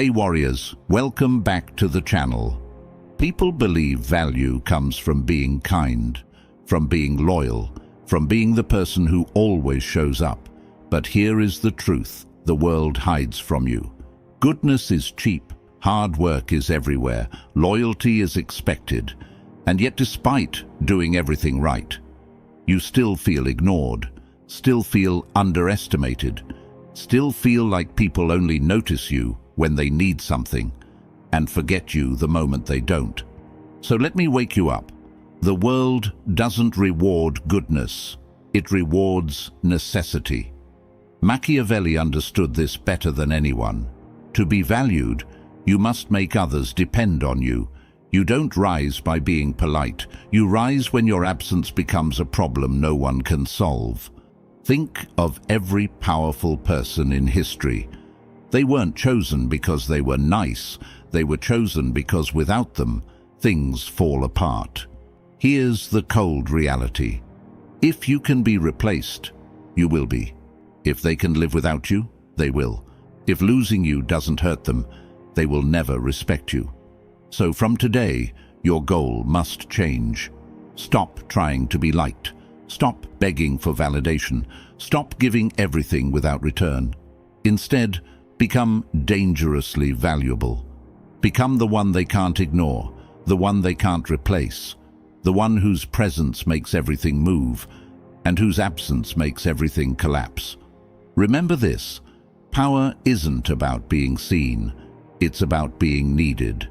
Hey warriors, welcome back to the channel. People believe value comes from being kind, from being loyal, from being the person who always shows up. But here is the truth the world hides from you. Goodness is cheap, hard work is everywhere, loyalty is expected, and yet despite doing everything right, you still feel ignored, still feel underestimated, still feel like people only notice you when they need something and forget you the moment they don't. So let me wake you up. The world doesn't reward goodness, it rewards necessity. Machiavelli understood this better than anyone. To be valued, you must make others depend on you. You don't rise by being polite. You rise when your absence becomes a problem no one can solve. Think of every powerful person in history. They weren't chosen because they were nice. They were chosen because without them, things fall apart. Here's the cold reality. If you can be replaced, you will be. If they can live without you, they will. If losing you doesn't hurt them, they will never respect you. So from today, your goal must change. Stop trying to be liked. Stop begging for validation. Stop giving everything without return. Instead, become dangerously valuable. Become the one they can't ignore, the one they can't replace, the one whose presence makes everything move, and whose absence makes everything collapse. Remember this, power isn't about being seen, it's about being needed.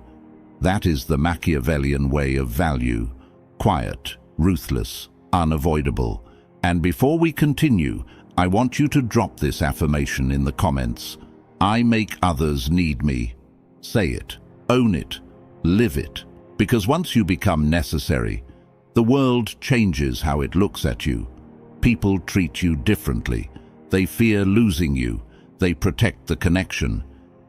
That is the Machiavellian way of value, quiet, ruthless, unavoidable. And before we continue, I want you to drop this affirmation in the comments. I make others need me. Say it, own it, live it. Because once you become necessary, the world changes how it looks at you. People treat you differently. They fear losing you. They protect the connection.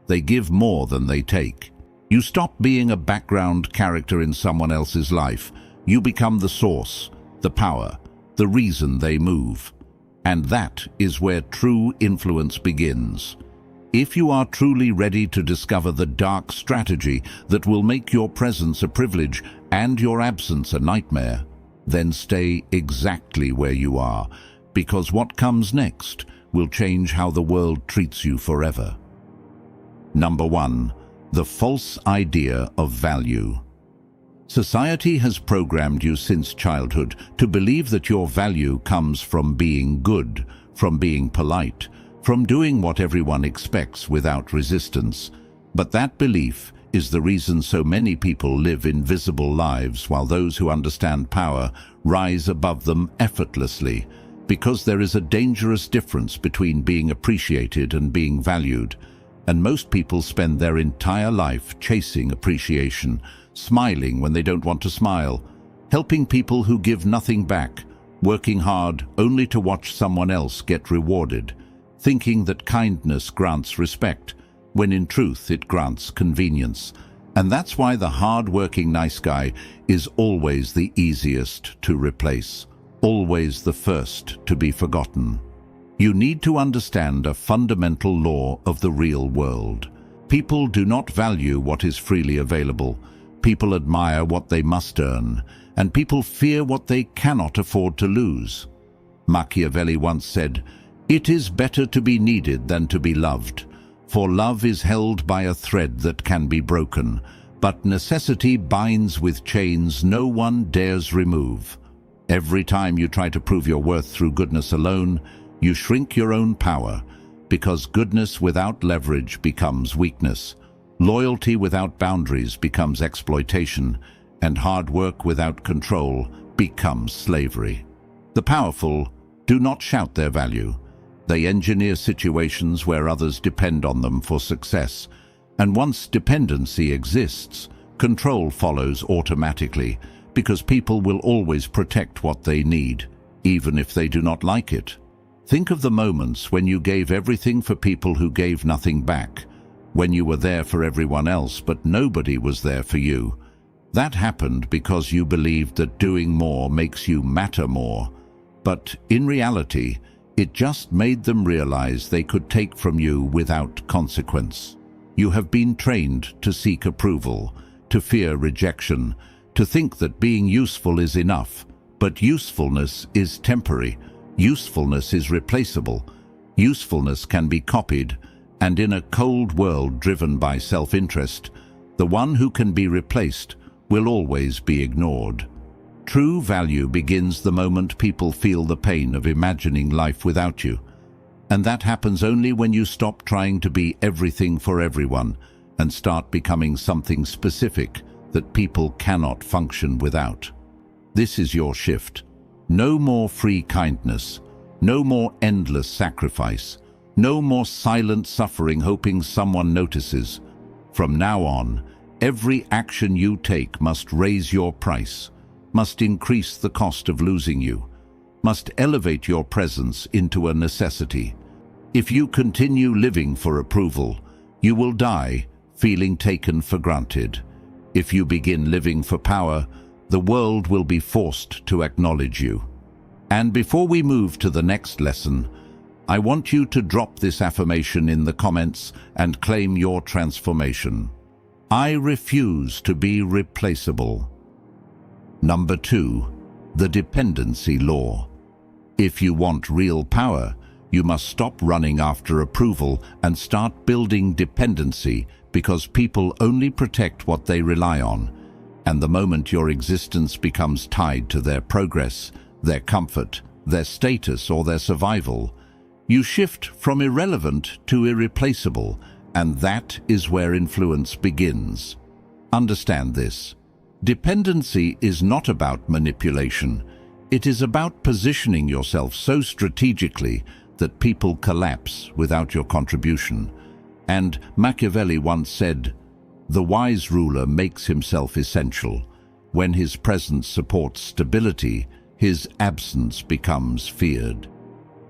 They give more than they take. You stop being a background character in someone else's life. You become the source, the power, the reason they move. And that is where true influence begins. If you are truly ready to discover the dark strategy that will make your presence a privilege and your absence a nightmare, then stay exactly where you are, because what comes next will change how the world treats you forever. Number 1. The false idea of value. Society has programmed you since childhood to believe that your value comes from being good, from being polite, from doing what everyone expects without resistance. But that belief is the reason so many people live invisible lives while those who understand power rise above them effortlessly, because there is a dangerous difference between being appreciated and being valued. And most people spend their entire life chasing appreciation, smiling when they don't want to smile, helping people who give nothing back, working hard only to watch someone else get rewarded, thinking that kindness grants respect, when in truth it grants convenience. And that's why the hard-working nice guy is always the easiest to replace, always the first to be forgotten. You need to understand a fundamental law of the real world. People do not value what is freely available. People admire what they must earn, and people fear what they cannot afford to lose. Machiavelli once said, "It is better to be needed than to be loved, for love is held by a thread that can be broken, but necessity binds with chains no one dares remove." Every time you try to prove your worth through goodness alone, you shrink your own power, because goodness without leverage becomes weakness, loyalty without boundaries becomes exploitation, and hard work without control becomes slavery. The powerful do not shout their value. They engineer situations where others depend on them for success. And once dependency exists, control follows automatically, because people will always protect what they need, even if they do not like it. Think of the moments when you gave everything for people who gave nothing back, when you were there for everyone else but nobody was there for you. That happened because you believed that doing more makes you matter more. But in reality, it just made them realize they could take from you without consequence. You have been trained to seek approval, to fear rejection, to think that being useful is enough. But usefulness is temporary. Usefulness is replaceable. Usefulness can be copied, and in a cold world driven by self-interest, the one who can be replaced will always be ignored. True value begins the moment people feel the pain of imagining life without you. And that happens only when you stop trying to be everything for everyone and start becoming something specific that people cannot function without. This is your shift. No more free kindness. No more endless sacrifice. No more silent suffering hoping someone notices. From now on, every action you take must raise your price, must increase the cost of losing you, must elevate your presence into a necessity. If you continue living for approval, you will die feeling taken for granted. If you begin living for power, the world will be forced to acknowledge you. And before we move to the next lesson, I want you to drop this affirmation in the comments and claim your transformation. I refuse to be replaceable. Number 2, the dependency law. If you want real power, you must stop running after approval and start building dependency, because people only protect what they rely on. And the moment your existence becomes tied to their progress, their comfort, their status, or their survival, you shift from irrelevant to irreplaceable, and that is where influence begins. Understand this. Dependency is not about manipulation. It is about positioning yourself so strategically that people collapse without your contribution. And Machiavelli once said, "The wise ruler makes himself essential. When his presence supports stability, his absence becomes feared."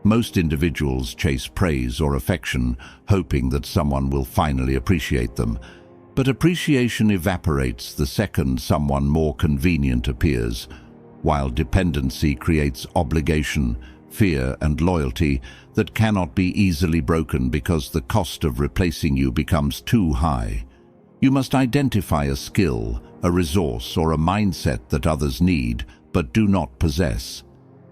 Most individuals chase praise or affection, hoping that someone will finally appreciate them. But appreciation evaporates the second someone more convenient appears, while dependency creates obligation, fear, and loyalty that cannot be easily broken because the cost of replacing you becomes too high. You must identify a skill, a resource, or a mindset that others need but do not possess.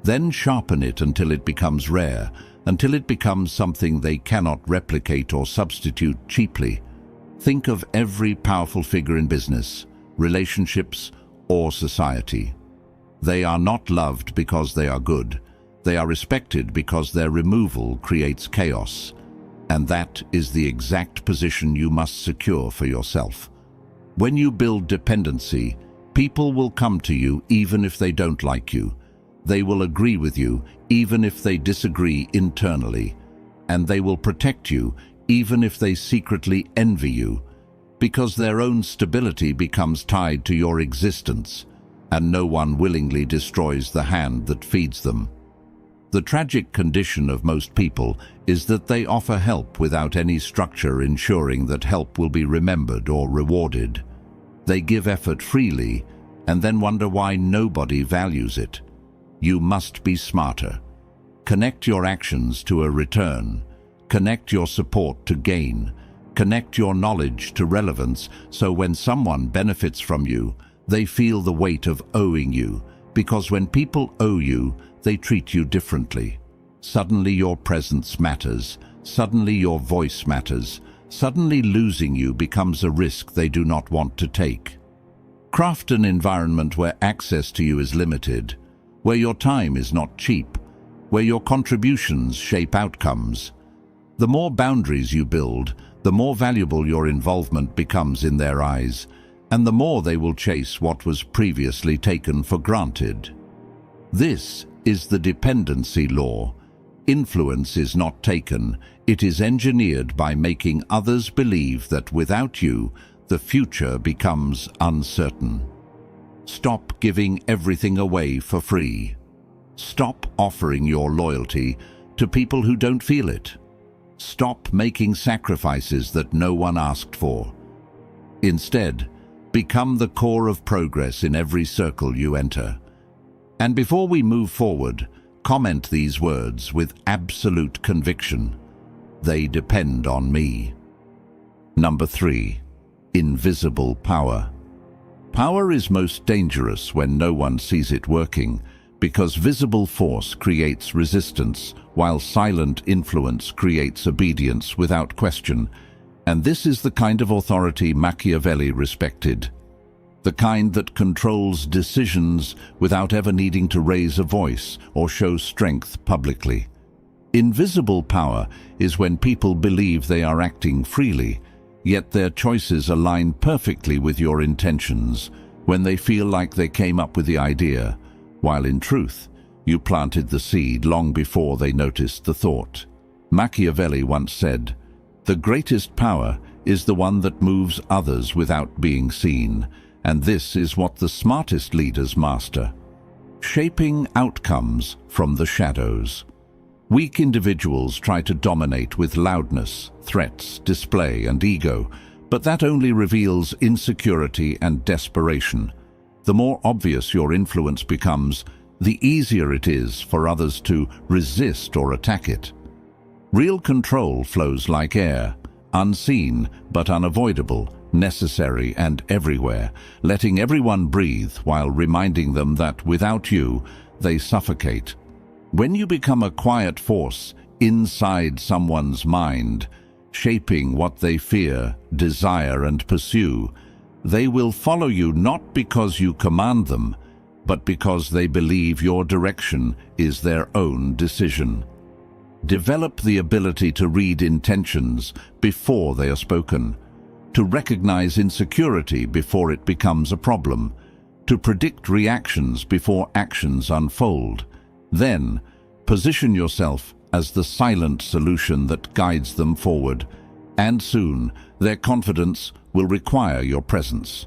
Then sharpen it until it becomes rare, until it becomes something they cannot replicate or substitute cheaply. Think of every powerful figure in business, relationships, or society. They are not loved because they are good. They are respected because their removal creates chaos. And that is the exact position you must secure for yourself. When you build dependency, people will come to you even if they don't like you. They will agree with you even if they disagree internally. And they will protect you even if they secretly envy you, because their own stability becomes tied to your existence, and no one willingly destroys the hand that feeds them. The tragic condition of most people is that they offer help without any structure ensuring that help will be remembered or rewarded. They give effort freely and then wonder why nobody values it. You must be smarter. Connect your actions to a return. Connect your support to gain. Connect your knowledge to relevance, so when someone benefits from you, they feel the weight of owing you, because when people owe you, they treat you differently. Suddenly your presence matters. Suddenly your voice matters. Suddenly losing you becomes a risk they do not want to take. Craft an environment where access to you is limited, where your time is not cheap, where your contributions shape outcomes. The more boundaries you build, the more valuable your involvement becomes in their eyes, and the more they will chase what was previously taken for granted. This is the dependency law. Influence is not taken, it is engineered by making others believe that without you, the future becomes uncertain. Stop giving everything away for free. Stop offering your loyalty to people who don't feel it. Stop making sacrifices that no one asked for. Instead, become the core of progress in every circle you enter. And before we move forward, comment these words with absolute conviction. They depend on me. Number 3. Invisible power. Power is most dangerous when no one sees it working, because visible force creates resistance, while silent influence creates obedience without question. And this is the kind of authority Machiavelli respected. The kind that controls decisions without ever needing to raise a voice or show strength publicly. Invisible power is when people believe they are acting freely, yet their choices align perfectly with your intentions, when they feel like they came up with the idea, while in truth, you planted the seed long before they noticed the thought. Machiavelli once said, "The greatest power is the one that moves others without being seen, and this is what the smartest leaders master." Shaping outcomes from the shadows. Weak individuals try to dominate with loudness, threats, display, and ego, but that only reveals insecurity and desperation. The more obvious your influence becomes, the easier it is for others to resist or attack it. Real control flows like air, unseen but unavoidable, necessary and everywhere, letting everyone breathe while reminding them that without you, they suffocate. When you become a quiet force inside someone's mind, shaping what they fear, desire, and pursue, they will follow you not because you command them, but because they believe your direction is their own decision. Develop the ability to read intentions before they are spoken, to recognize insecurity before it becomes a problem, to predict reactions before actions unfold. Then, position yourself as the silent solution that guides them forward, and soon their confidence will require your presence.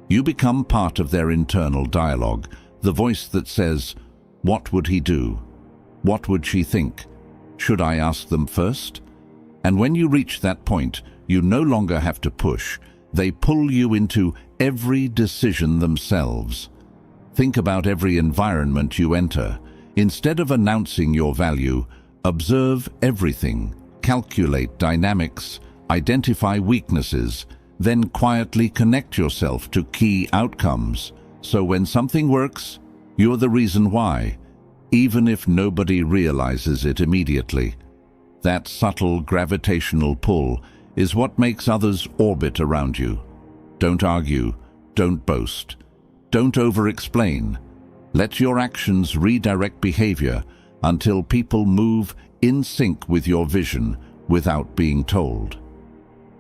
You become part of their internal dialogue, the voice that says, "What would he do? What would she think? Should I ask them first?" And when you reach that point, you no longer have to push. They pull you into every decision themselves. Think about every environment you enter. Instead of announcing your value, observe everything, calculate dynamics, identify weaknesses, then quietly connect yourself to key outcomes. So when something works, you're the reason why, even if nobody realizes it immediately. That subtle gravitational pull is what makes others orbit around you. Don't argue, don't boast, don't over-explain. Let your actions redirect behavior until people move in sync with your vision without being told.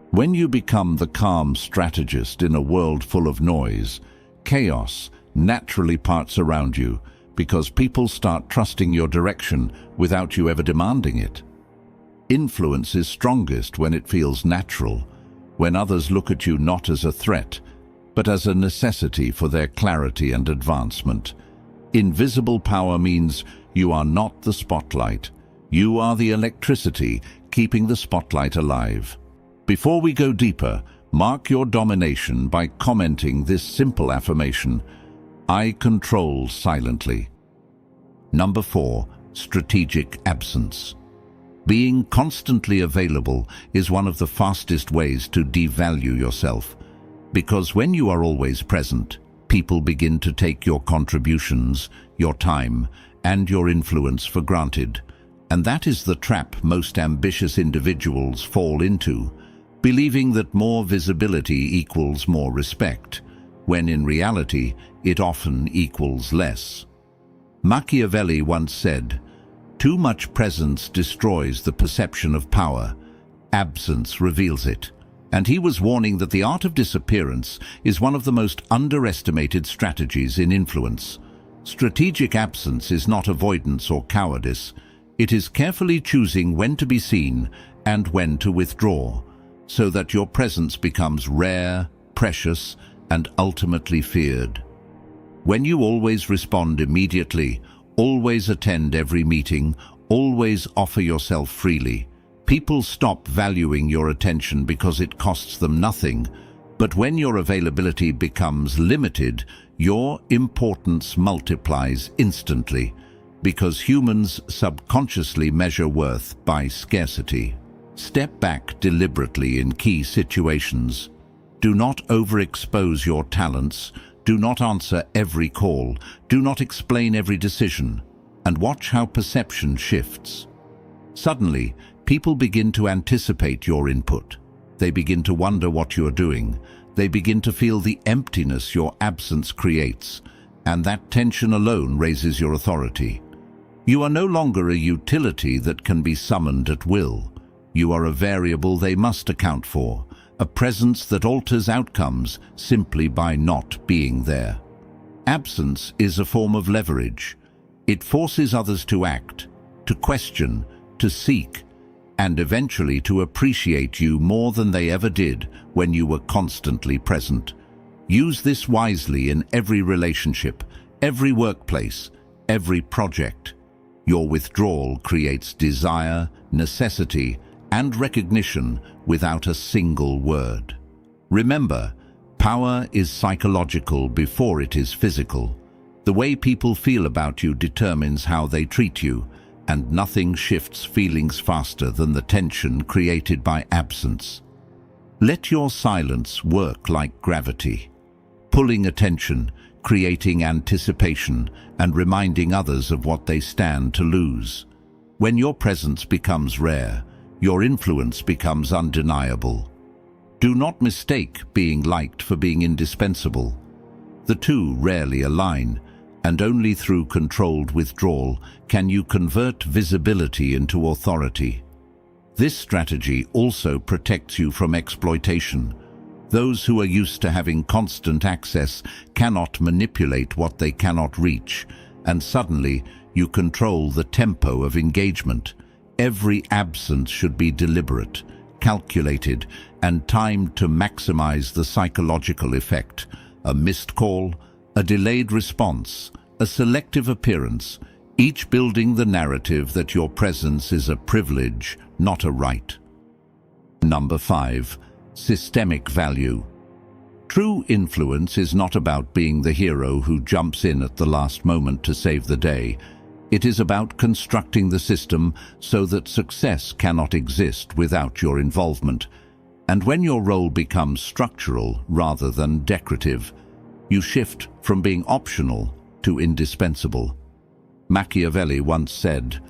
When you become the calm strategist in a world full of noise, chaos naturally parts around you because people start trusting your direction without you ever demanding it. Influence is strongest when it feels natural, when others look at you not as a threat, but as a necessity for their clarity and advancement. Invisible power means you are not the spotlight. You are the electricity keeping the spotlight alive. Before we go deeper, mark your domination by commenting this simple affirmation: I control silently. Number 4. Strategic absence. Being constantly available is one of the fastest ways to devalue yourself, because when you are always present, people begin to take your contributions, your time, and your influence for granted. And that is the trap most ambitious individuals fall into, believing that more visibility equals more respect, when in reality it often equals less. Machiavelli once said, "Too much presence destroys the perception of power. Absence reveals it." And he was warning that the art of disappearance is one of the most underestimated strategies in influence. Strategic absence is not avoidance or cowardice. It is carefully choosing when to be seen and when to withdraw, so that your presence becomes rare, precious, and ultimately feared. When you always respond immediately, always attend every meeting, always offer yourself freely, people stop valuing your attention because it costs them nothing. But when your availability becomes limited, your importance multiplies instantly, because humans subconsciously measure worth by scarcity. Step back deliberately in key situations. Do not overexpose your talents. Do not answer every call. Do not explain every decision. And watch how perception shifts. Suddenly, people begin to anticipate your input. They begin to wonder what you're doing. They begin to feel the emptiness your absence creates. And that tension alone raises your authority. You are no longer a utility that can be summoned at will. You are a variable they must account for, a presence that alters outcomes simply by not being there. Absence is a form of leverage. It forces others to act, to question, to seek, and eventually to appreciate you more than they ever did when you were constantly present. Use this wisely in every relationship, every workplace, every project. Your withdrawal creates desire, necessity, and recognition without a single word. Remember, power is psychological before it is physical. The way people feel about you determines how they treat you, and nothing shifts feelings faster than the tension created by absence. Let your silence work like gravity, pulling attention, creating anticipation, and reminding others of what they stand to lose. When your presence becomes rare, your influence becomes undeniable. Do not mistake being liked for being indispensable. The two rarely align, and only through controlled withdrawal can you convert visibility into authority. This strategy also protects you from exploitation. Those who are used to having constant access cannot manipulate what they cannot reach, and suddenly you control the tempo of engagement. Every absence should be deliberate, calculated, and timed to maximize the psychological effect. A missed call, a delayed response, a selective appearance, each building the narrative that your presence is a privilege, not a right. Number 5. Systemic value. True influence is not about being the hero who jumps in at the last moment to save the day. It is about constructing the system so that success cannot exist without your involvement. And when your role becomes structural rather than decorative, you shift from being optional to indispensable. Machiavelli once said,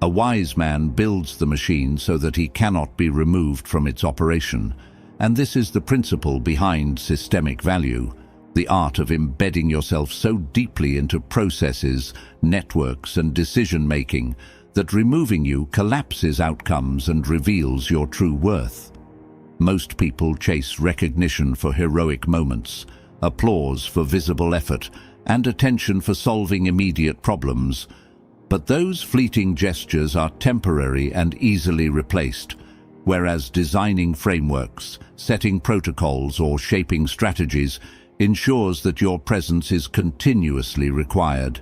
"A wise man builds the machine so that he cannot be removed from its operation." And this is the principle behind systemic value, the art of embedding yourself so deeply into processes, networks, and decision-making that removing you collapses outcomes and reveals your true worth. Most people chase recognition for heroic moments, applause for visible effort, and attention for solving immediate problems. But those fleeting gestures are temporary and easily replaced, whereas designing frameworks, setting protocols, or shaping strategies ensures that your presence is continuously required,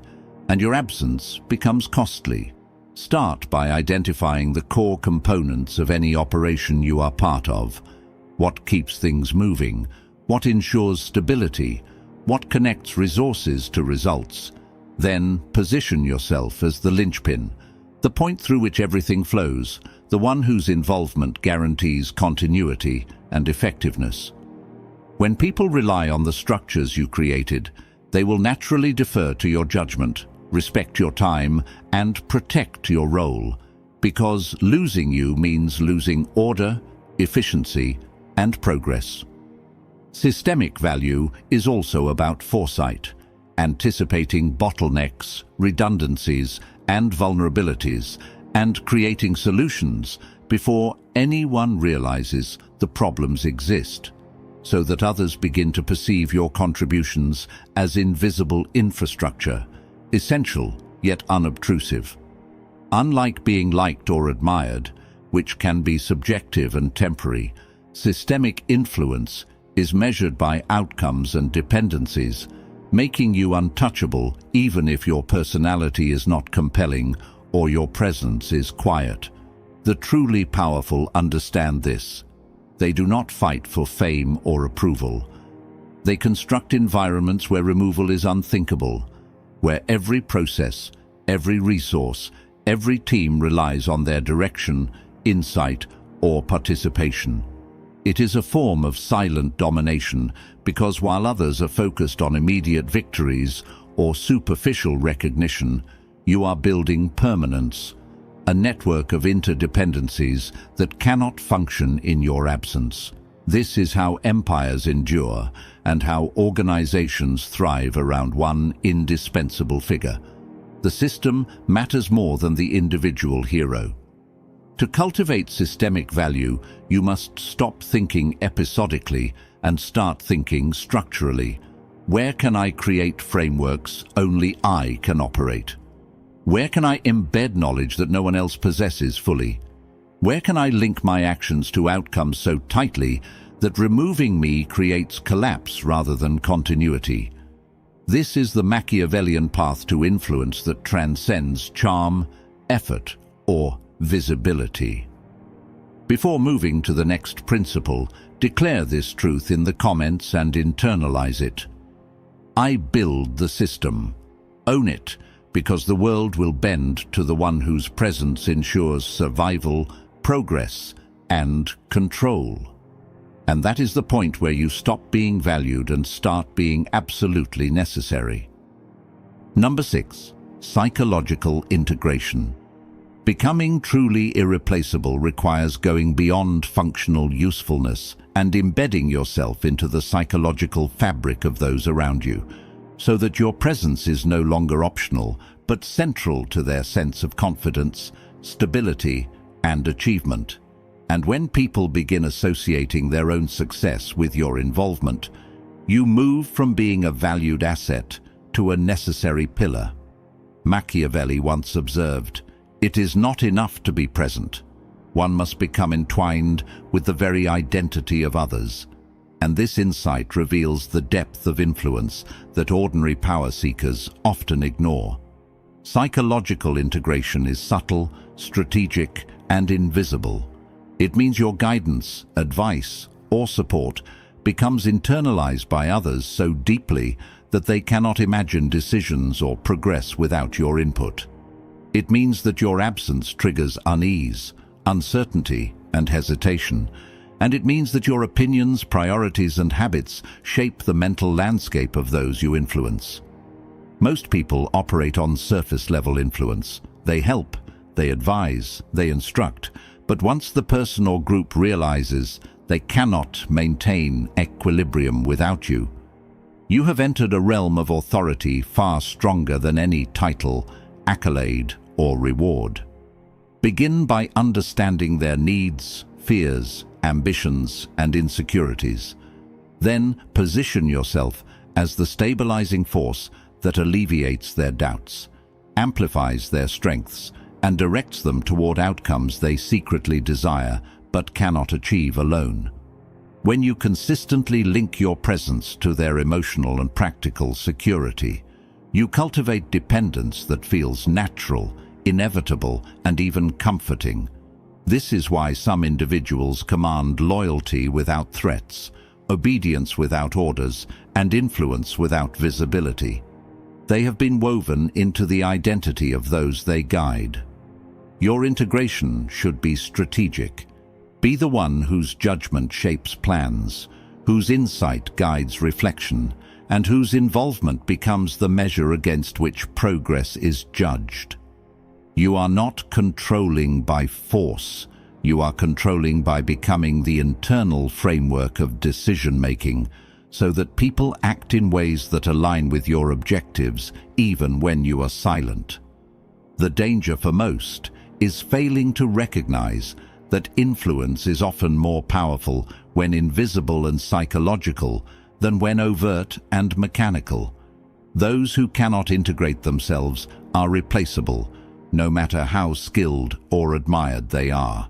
and your absence becomes costly. Start by identifying the core components of any operation you are part of. What keeps things moving? What ensures stability? What connects resources to results? Then position yourself as the linchpin, the point through which everything flows, the one whose involvement guarantees continuity and effectiveness. When people rely on the structures you created, they will naturally defer to your judgment, respect your time, and protect your role, because losing you means losing order, efficiency, and progress. Systemic value is also about foresight, anticipating bottlenecks, redundancies, and vulnerabilities, and creating solutions before anyone realizes the problems exist, so that others begin to perceive your contributions as invisible infrastructure, essential yet unobtrusive. Unlike being liked or admired, which can be subjective and temporary, systemic influence is measured by outcomes and dependencies, making you untouchable even if your personality is not compelling or your presence is quiet. The truly powerful understand this. They do not fight for fame or approval. They construct environments where removal is unthinkable, where every process, every resource, every team relies on their direction, insight, or participation. It is a form of silent domination because while others are focused on immediate victories or superficial recognition, you are building permanence, a network of interdependencies that cannot function in your absence. This is how empires endure and how organizations thrive around one indispensable figure. The system matters more than the individual hero. To cultivate systemic value, you must stop thinking episodically and start thinking structurally. Where can I create frameworks only I can operate? Where can I embed knowledge that no one else possesses fully? Where can I link my actions to outcomes so tightly that removing me creates collapse rather than continuity? This is the Machiavellian path to influence that transcends charm, effort, or visibility. Before moving to the next principle, declare this truth in the comments and internalize it. I build the system. Own it, because the world will bend to the one whose presence ensures survival, progress, and control. And that is the point where you stop being valued and start being absolutely necessary. Number 6. Psychological integration. Becoming truly irreplaceable requires going beyond functional usefulness and embedding yourself into the psychological fabric of those around you, so that your presence is no longer optional, but central to their sense of confidence, stability, and achievement. And when people begin associating their own success with your involvement, you move from being a valued asset to a necessary pillar. Machiavelli once observed, "It is not enough to be present. One must become entwined with the very identity of others." And this insight reveals the depth of influence that ordinary power seekers often ignore. Psychological integration is subtle, strategic, and invisible. It means your guidance, advice, or support becomes internalized by others so deeply that they cannot imagine decisions or progress without your input. It means that your absence triggers unease, uncertainty, and hesitation, and it means that your opinions, priorities, and habits shape the mental landscape of those you influence. Most people operate on surface-level influence. They help, they advise, they instruct, but once the person or group realizes they cannot maintain equilibrium without you, you have entered a realm of authority far stronger than any title, accolade, or reward. Begin by understanding their needs, fears, ambitions, and insecurities. Then position yourself as the stabilizing force that alleviates their doubts, amplifies their strengths, and directs them toward outcomes they secretly desire but cannot achieve alone. When you consistently link your presence to their emotional and practical security, you cultivate dependence that feels natural, inevitable, and even comforting. This is why some individuals command loyalty without threats, obedience without orders, and influence without visibility. They have been woven into the identity of those they guide. Your integration should be strategic. Be the one whose judgment shapes plans, whose insight guides reflection, and whose involvement becomes the measure against which progress is judged. You are not controlling by force. You are controlling by becoming the internal framework of decision-making, so that people act in ways that align with your objectives, even when you are silent. The danger for most is failing to recognize that influence is often more powerful when invisible and psychological than when overt and mechanical. Those who cannot integrate themselves are replaceable, no matter how skilled or admired they are.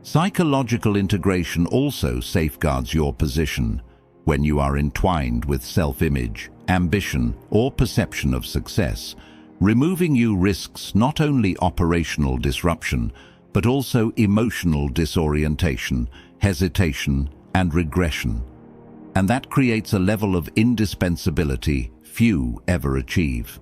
Psychological integration also safeguards your position. When you are entwined with self-image, ambition, or perception of success, removing you risks not only operational disruption, but also emotional disorientation, hesitation, and regression. And that creates a level of indispensability few ever achieve.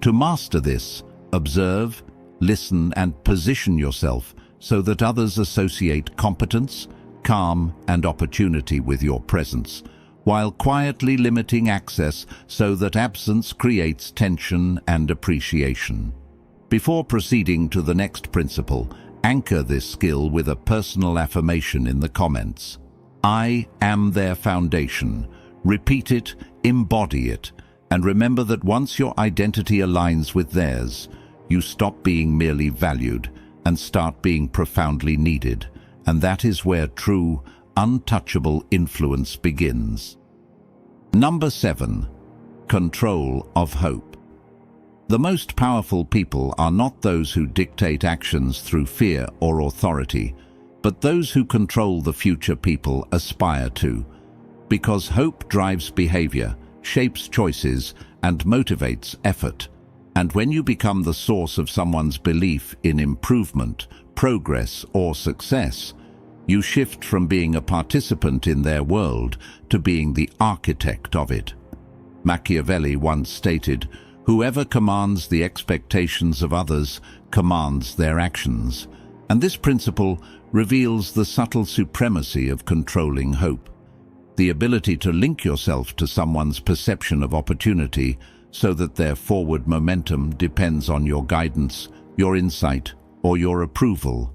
To master this, observe, listen, and position yourself so that others associate competence, calm, and opportunity with your presence, while quietly limiting access so that absence creates tension and appreciation. Before proceeding to the next principle, anchor this skill with a personal affirmation in the comments. I am their foundation. Repeat it, embody it, and remember that once your identity aligns with theirs, you stop being merely valued and start being profoundly needed. And that is where true, untouchable influence begins. Number 7. Control of hope. The most powerful people are not those who dictate actions through fear or authority, but those who control the future people aspire to. Because hope drives behavior, shapes choices, and motivates effort. And when you become the source of someone's belief in improvement, progress, or success, you shift from being a participant in their world to being the architect of it. Machiavelli once stated, "Whoever commands the expectations of others commands their actions." And this principle reveals the subtle supremacy of controlling hope. The ability to link yourself to someone's perception of opportunity so that their forward momentum depends on your guidance, your insight, or your approval.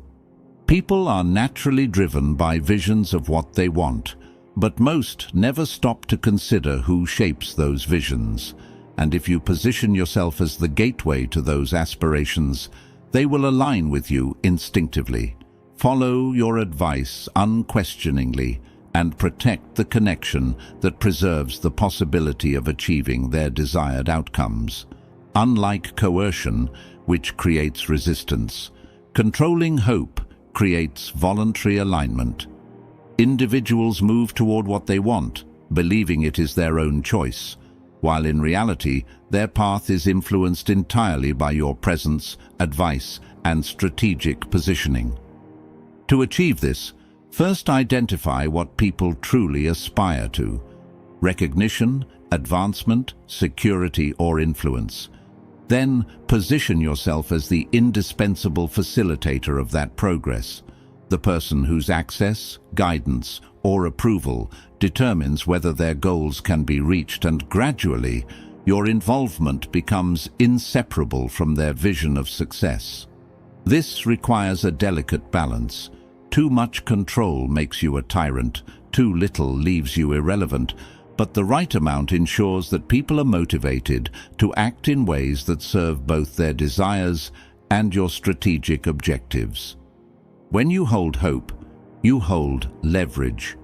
People are naturally driven by visions of what they want, but most never stop to consider who shapes those visions. And if you position yourself as the gateway to those aspirations, they will align with you instinctively. Follow your advice unquestioningly and protect the connection that preserves the possibility of achieving their desired outcomes. Unlike coercion, which creates resistance, controlling hope creates voluntary alignment. Individuals move toward what they want, believing it is their own choice, while in reality, their path is influenced entirely by your presence, advice, and strategic positioning. To achieve this, first identify what people truly aspire to: recognition, advancement, security, or influence. Then position yourself as the indispensable facilitator of that progress, the person whose access, guidance, or approval determines whether their goals can be reached, and gradually your involvement becomes inseparable from their vision of success. This requires a delicate balance. Too much control makes you a tyrant, too little leaves you irrelevant, but the right amount ensures that people are motivated to act in ways that serve both their desires and your strategic objectives. When you hold hope, you hold leverage.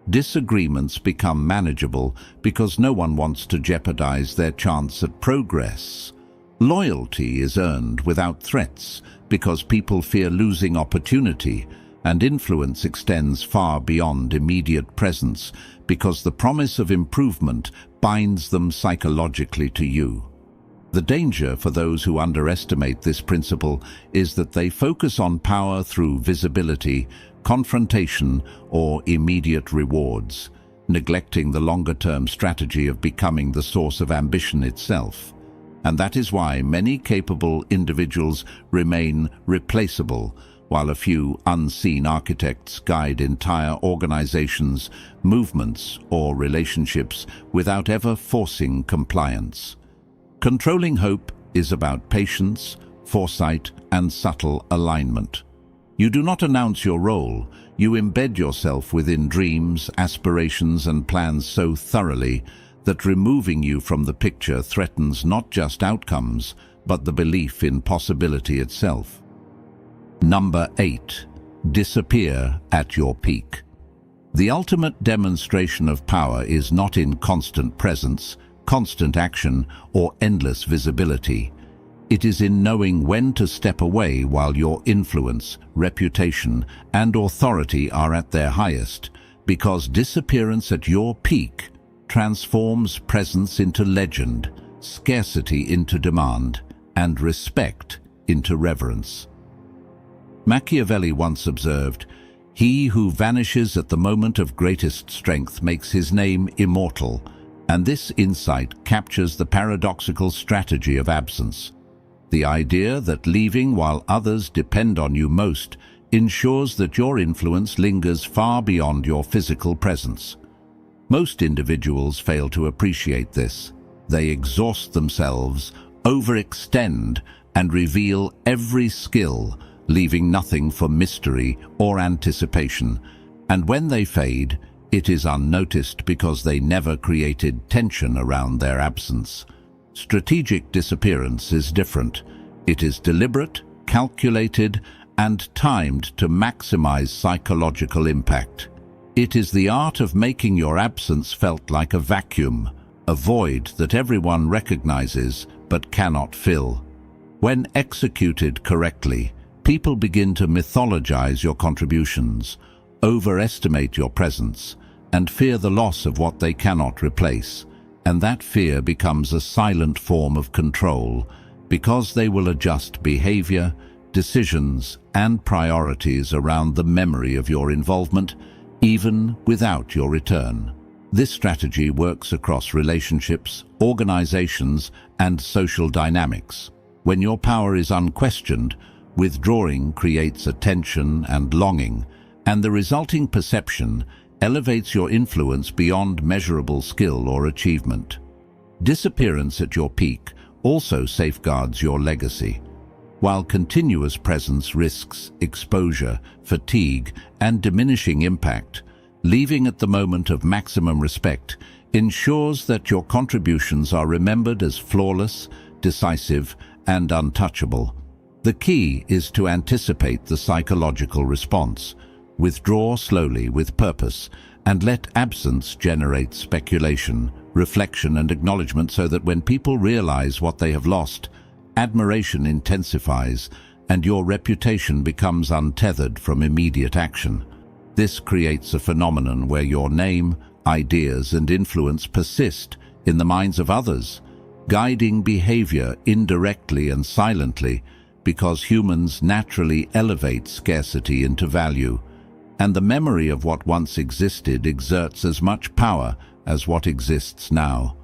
Disagreements become manageable because no one wants to jeopardize their chance at progress. Loyalty is earned without threats because people fear losing opportunity, and influence extends far beyond immediate presence because the promise of improvement binds them psychologically to you. The danger for those who underestimate this principle is that they focus on power through visibility, confrontation, or immediate rewards, neglecting the longer-term strategy of becoming the source of ambition itself. And that is why many capable individuals remain replaceable, while a few unseen architects guide entire organizations, movements, or relationships without ever forcing compliance. Controlling hope is about patience, foresight, and subtle alignment. You do not announce your role, you embed yourself within dreams, aspirations, and plans so thoroughly that removing you from the picture threatens not just outcomes, but the belief in possibility itself. Number 8. Disappear at your peak. The ultimate demonstration of power is not in constant presence, constant action, or endless visibility. It is in knowing when to step away while your influence, reputation, and authority are at their highest, because disappearance at your peak transforms presence into legend, scarcity into demand, and respect into reverence. Machiavelli once observed, "He who vanishes at the moment of greatest strength makes his name immortal," and this insight captures the paradoxical strategy of absence. The idea that leaving while others depend on you most ensures that your influence lingers far beyond your physical presence. Most individuals fail to appreciate this. They exhaust themselves, overextend, and reveal every skill, leaving nothing for mystery or anticipation. And when they fade, it is unnoticed because they never created tension around their absence. Strategic disappearance is different. It is deliberate, calculated, and timed to maximize psychological impact. It is the art of making your absence felt like a vacuum, a void that everyone recognizes but cannot fill. When executed correctly, people begin to mythologize your contributions, overestimate your presence, and fear the loss of what they cannot replace. And that fear becomes a silent form of control, because they will adjust behavior, decisions, and priorities around the memory of your involvement, even without your return. This strategy works across relationships, organizations, and social dynamics. When your power is unquestioned, withdrawing creates a tension and longing, and the resulting perception elevates your influence beyond measurable skill or achievement. Disappearance at your peak also safeguards your legacy. While continuous presence risks exposure, fatigue, and diminishing impact, leaving at the moment of maximum respect ensures that your contributions are remembered as flawless, decisive, and untouchable. The key is to anticipate the psychological response. Withdraw slowly with purpose, and let absence generate speculation, reflection, and acknowledgement, so that when people realize what they have lost, admiration intensifies and your reputation becomes untethered from immediate action. This creates a phenomenon where your name, ideas, and influence persist in the minds of others, guiding behavior indirectly and silently, because humans naturally elevate scarcity into value, and the memory of what once existed exerts as much power as what exists now.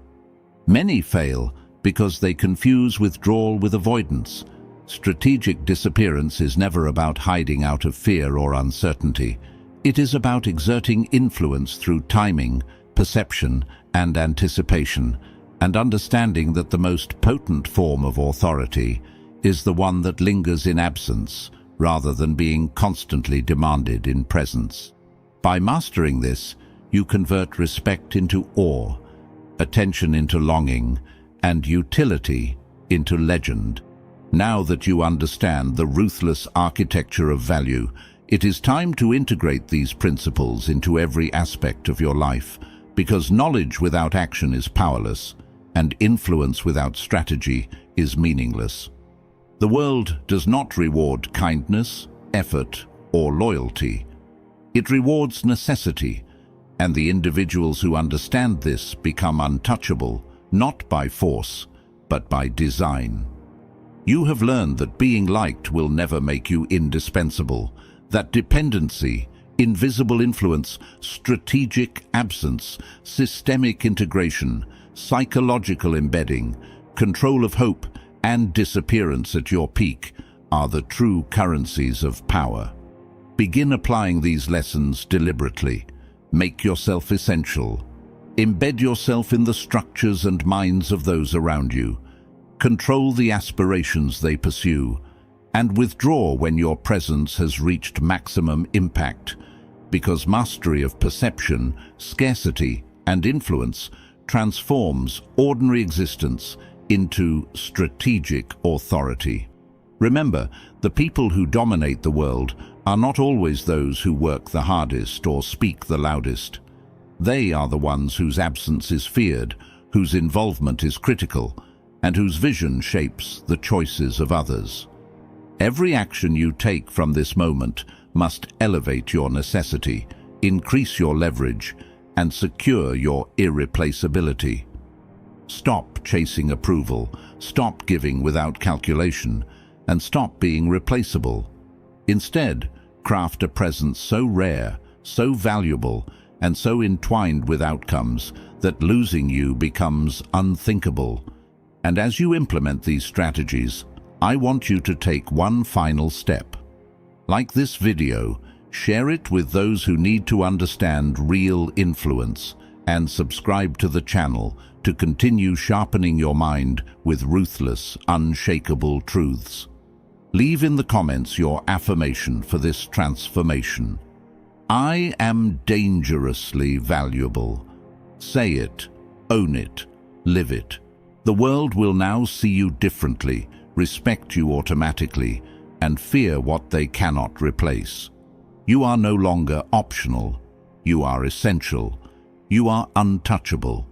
Many fail because they confuse withdrawal with avoidance. Strategic disappearance is never about hiding out of fear or uncertainty. It is about exerting influence through timing, perception, and anticipation, and understanding that the most potent form of authority is the one that lingers in absence, rather than being constantly demanded in presence. By mastering this, you convert respect into awe, attention into longing, and utility into legend. Now that you understand the ruthless architecture of value, it is time to integrate these principles into every aspect of your life, because knowledge without action is powerless, and influence without strategy is meaningless. The world does not reward kindness, effort, or loyalty. It rewards necessity, and the individuals who understand this become untouchable, not by force, but by design. You have learned that being liked will never make you indispensable, that dependency, invisible influence, strategic absence, systemic integration, psychological embedding, control of hope, and disappearance at your peak are the true currencies of power. Begin applying these lessons deliberately. Make yourself essential. Embed yourself in the structures and minds of those around you. Control the aspirations they pursue, and withdraw when your presence has reached maximum impact, because mastery of perception, scarcity, and influence transforms ordinary existence into strategic authority. Remember, the people who dominate the world are not always those who work the hardest or speak the loudest. They are the ones whose absence is feared, whose involvement is critical, and whose vision shapes the choices of others. Every action you take from this moment must elevate your necessity, increase your leverage, and secure your irreplaceability. Stop chasing approval, stop giving without calculation, and stop being replaceable. Instead, craft a presence so rare, so valuable, and so entwined with outcomes that losing you becomes unthinkable. And as you implement these strategies, I want you to take one final step. Like this video, share it with those who need to understand real influence, and subscribe to the channel to continue sharpening your mind with ruthless, unshakable truths. Leave in the comments your affirmation for this transformation. I am dangerously valuable. Say it, own it, live it. The world will now see you differently, respect you automatically, and fear what they cannot replace. You are no longer optional. You are essential. You are untouchable.